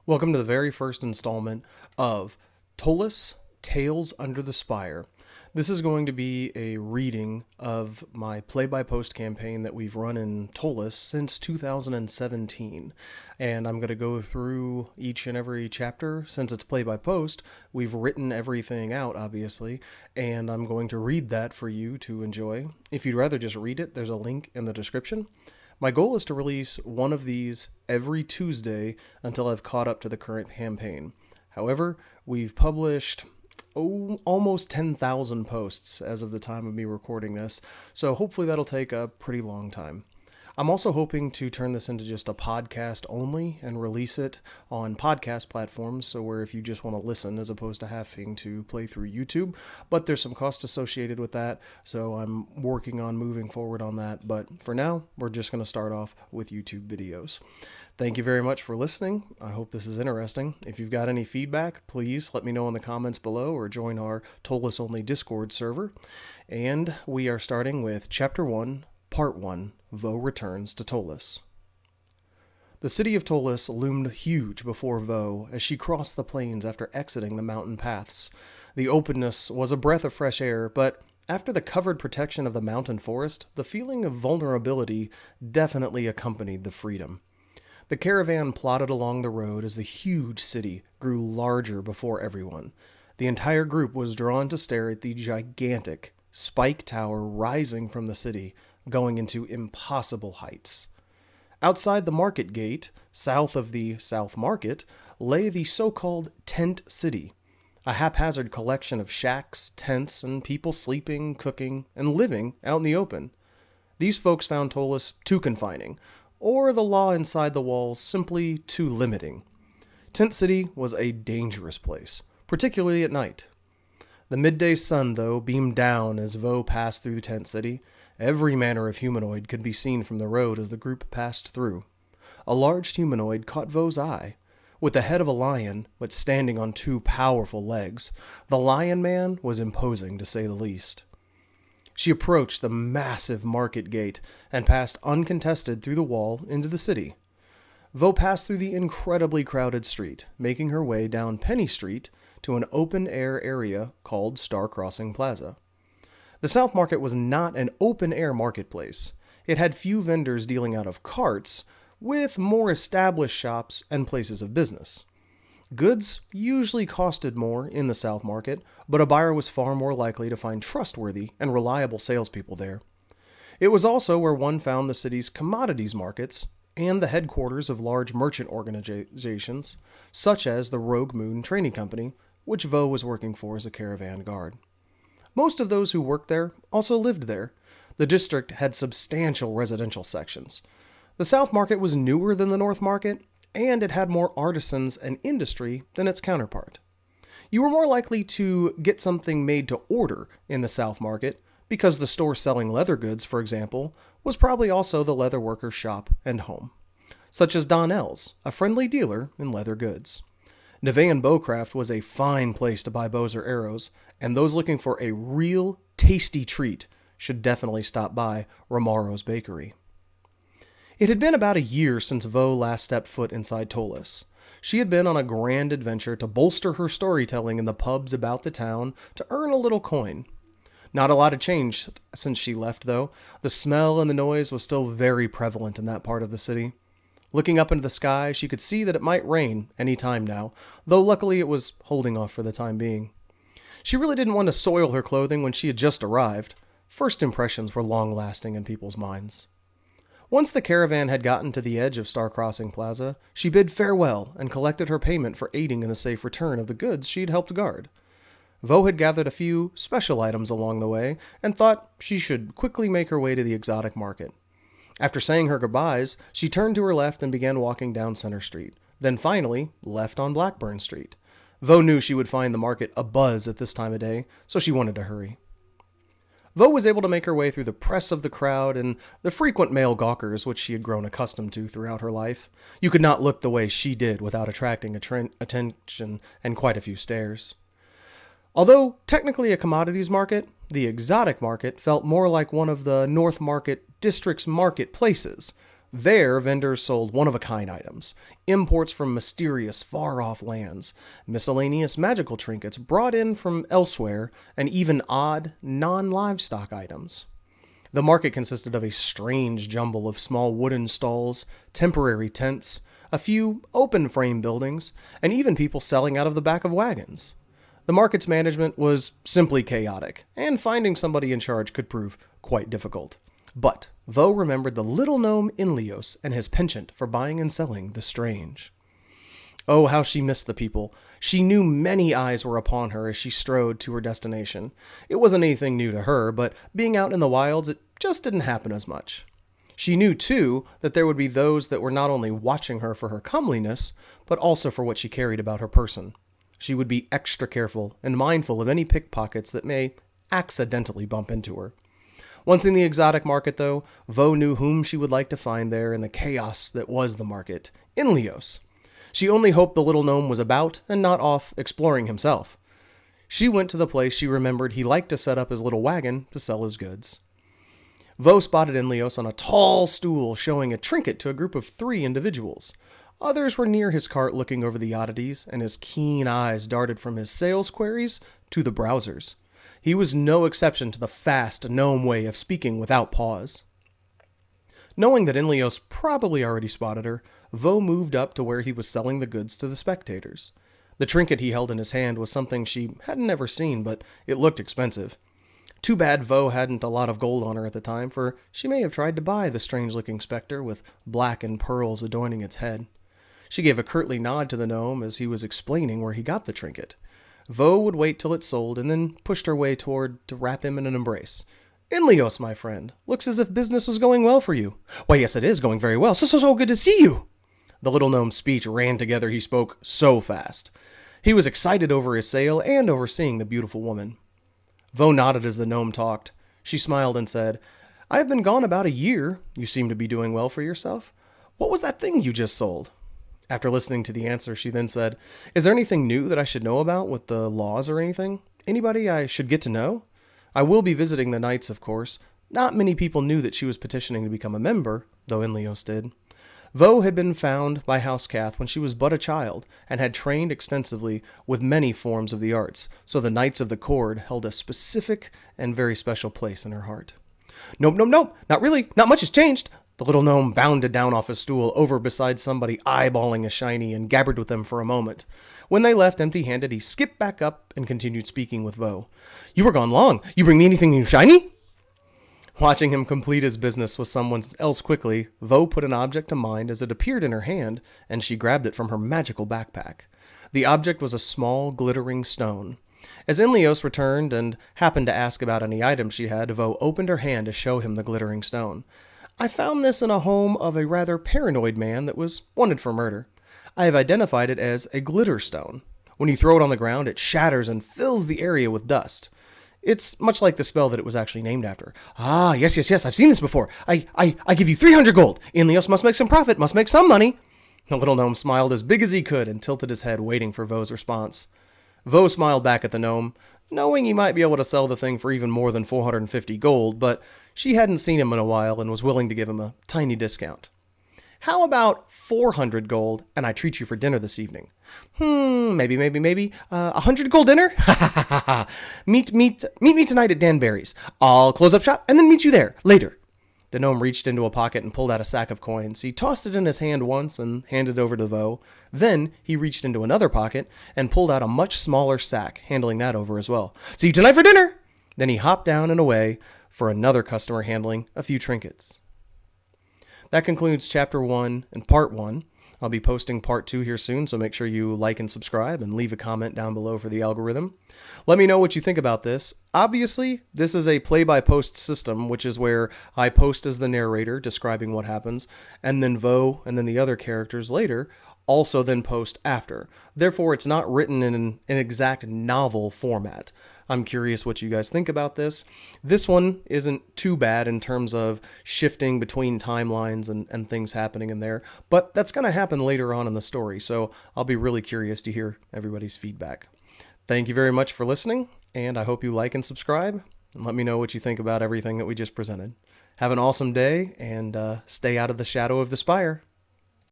Welcome to the very first installment of Ptolus Tales Under the Spire. This is going to be a reading of my play-by-post campaign that we've run in Ptolus since 2017. And I'm going to go through each and every chapter. Since it's play-by-post, we've written everything out, obviously, and I'm going to read that for you to enjoy. If you'd rather just read it, there's a link in the description. My goal is to release one of these every Tuesday until I've caught up to the current campaign. However, we've published almost 10,000 posts as of the time of me recording this, so hopefully that'll take a pretty long time. I'm also hoping to turn this into just a podcast only and release it on podcast platforms, so where if you just want to listen as opposed to having to play through YouTube, but there's some cost associated with that, so I'm working on moving forward on that, but for now, we're just going to start off with YouTube videos. Thank you very much for listening. I hope this is interesting. If you've got any feedback, please let me know in the comments below or join our Ptolus Only Discord server. And we are starting with Chapter 1, Part 1, Vo returns to Ptolus. The city of Ptolus loomed huge before Vo as she crossed the plains after exiting the mountain paths. The openness was a breath of fresh air, but after the covered protection of the mountain forest, the feeling of vulnerability definitely accompanied the freedom. The caravan plodded along the road as the huge city grew larger before everyone. The entire group was drawn to stare at the gigantic spike tower rising from the city, going into impossible heights. Outside the market gate, south of the South Market, lay the so-called Tent City, a haphazard collection of shacks, tents, and people sleeping, cooking, and living out in the open. These folks found Ptolus too confining, or the law inside the walls simply too limiting. Tent City was a dangerous place, particularly at night. The midday sun, though, beamed down as Vo passed through Tent City. Every manner of humanoid could be seen from the road as the group passed through. A large humanoid caught Vo's eye. With the head of a lion, but standing on two powerful legs, the Lion Man was imposing, to say the least. She approached the massive market gate and passed uncontested through the wall into the city. Vo passed through the incredibly crowded street, making her way down Penny Street to an open-air area called Star Crossing Plaza. The South Market was not an open-air marketplace. It had few vendors dealing out of carts, with more established shops and places of business. Goods usually costed more in the South Market, but a buyer was far more likely to find trustworthy and reliable salespeople there. It was also where one found the city's commodities markets and the headquarters of large merchant organizations, such as the Rogue Moon Training Company, which Vo was working for as a caravan guard. Most of those who worked there also lived there. The district had substantial residential sections. The South Market was newer than the North Market, and it had more artisans and industry than its counterpart. You were more likely to get something made to order in the South Market, because the store selling leather goods, for example, was probably also the leather worker's shop and home, such as Donnell's, a friendly dealer in leather goods. Nevaeh Bowcraft was a fine place to buy bows or arrows, and those looking for a real tasty treat should definitely stop by Romaro's Bakery. It had been about a year since Vo last stepped foot inside Ptolus. She had been on a grand adventure to bolster her storytelling in the pubs about the town to earn a little coin. Not a lot had changed since she left, though. The smell and the noise was still very prevalent in that part of the city. Looking up into the sky, she could see that it might rain any time now, though luckily it was holding off for the time being. She really didn't want to soil her clothing when she had just arrived. First impressions were long-lasting in people's minds. Once the caravan had gotten to the edge of Star Crossing Plaza, she bid farewell and collected her payment for aiding in the safe return of the goods she'd helped guard. Vo had gathered a few special items along the way and thought she should quickly make her way to the exotic market. After saying her goodbyes, she turned to her left and began walking down Center Street, then finally left on Blackburn Street. Vo knew she would find the market abuzz at this time of day, so she wanted to hurry. Vo was able to make her way through the press of the crowd and the frequent male gawkers which she had grown accustomed to throughout her life. You could not look the way she did without attracting attention and quite a few stares. Although technically a commodities market, the exotic market felt more like one of the North Market district's marketplaces. There, vendors sold one-of-a-kind items, imports from mysterious, far-off lands, miscellaneous magical trinkets brought in from elsewhere, and even odd, non-livestock items. The market consisted of a strange jumble of small wooden stalls, temporary tents, a few open-frame buildings, and even people selling out of the back of wagons. The market's management was simply chaotic, and finding somebody in charge could prove quite difficult. But Vo remembered the little gnome Inlios and his penchant for buying and selling the strange. Oh, how she missed the people. She knew many eyes were upon her as she strode to her destination. It wasn't anything new to her, but being out in the wilds, it just didn't happen as much. She knew, too, that there would be those that were not only watching her for her comeliness, but also for what she carried about her person. She would be extra careful and mindful of any pickpockets that may accidentally bump into her. Once in the exotic market, though, Vo knew whom she would like to find there in the chaos that was the market, Inlios. She only hoped the little gnome was about and not off exploring himself. She went to the place she remembered he liked to set up his little wagon to sell his goods. Vo spotted Inlios on a tall stool showing a trinket to a group of 3 individuals. Others were near his cart looking over the oddities, and his keen eyes darted from his sales queries to the browsers. He was no exception to the fast gnome way of speaking without pause. Knowing that Inlios probably already spotted her, Vo moved up to where he was selling the goods to the spectators. The trinket he held in his hand was something she hadn't ever seen, but it looked expensive. Too bad Vo hadn't a lot of gold on her at the time, for she may have tried to buy the strange-looking specter with black and pearls adorning its head. She gave a curtly nod to the gnome as he was explaining where he got the trinket. Vo would wait till it sold and then pushed her way toward to wrap him in an embrace. Inlios, my friend, looks as if business was going well for you. Why, yes, it is going very well. So good to see you. The little gnome's speech ran together. He spoke so fast. He was excited over his sale and over seeing the beautiful woman. Vo nodded as the gnome talked. She smiled and said, I have been gone about a year. You seem to be doing well for yourself. What was that thing you just sold? After listening to the answer, she then said, Is there anything new that I should know about with the laws or anything? Anybody I should get to know? I will be visiting the knights, of course. Not many people knew that she was petitioning to become a member, though Inlios did. Vo had been found by Housecath when she was but a child, and had trained extensively with many forms of the arts, so the Knights of the Cord held a specific and very special place in her heart. Nope, not really. Not much has changed. The little gnome bounded down off his stool over beside somebody eyeballing a shiny and gabbered with them for a moment. When they left empty-handed, he skipped back up and continued speaking with Vo. You were gone long. You bring me anything new shiny? Watching him complete his business with someone else quickly, Vo put an object to mind as it appeared in her hand, and she grabbed it from her magical backpack. The object was a small, glittering stone. As Inlios returned and happened to ask about any items she had, Vo opened her hand to show him the glittering stone. I found this in a home of a rather paranoid man that was wanted for murder. I have identified it as a glitter stone. When you throw it on the ground, it shatters and fills the area with dust. It's much like the spell that it was actually named after. Ah, yes, I've seen this before. I give you 300 gold. Inlios must make some profit, must make some money. The little gnome smiled as big as he could and tilted his head, waiting for Vo's response. Vo smiled back at the gnome, knowing he might be able to sell the thing for even more than 450 gold, but she hadn't seen him in a while and was willing to give him a tiny discount. How about 400 gold, and I treat you for dinner this evening? Maybe. 100 gold dinner? Ha ha ha ha. Meet me tonight at Danbury's. I'll close up shop and then meet you there later. The gnome reached into a pocket and pulled out a sack of coins. He tossed it in his hand once and handed it over to Vo. Then he reached into another pocket and pulled out a much smaller sack, handling that over as well. See you tonight for dinner! Then he hopped down and away for another customer handling a few trinkets. That concludes Chapter 1 and Part 1. I'll be posting Part 2 here soon, so make sure you like and subscribe and leave a comment down below for the algorithm. Let me know what you think about this. Obviously, this is a play-by-post system, which is where I post as the narrator describing what happens, and then Vo and then the other characters later also then post after. Therefore, it's not written in an exact novel format. I'm curious what you guys think about this. This one isn't too bad in terms of shifting between timelines and things happening in there, but that's going to happen later on in the story, so I'll be really curious to hear everybody's feedback. Thank you very much for listening, and I hope you like and subscribe, and let me know what you think about everything that we just presented. Have an awesome day, and stay out of the shadow of the spire.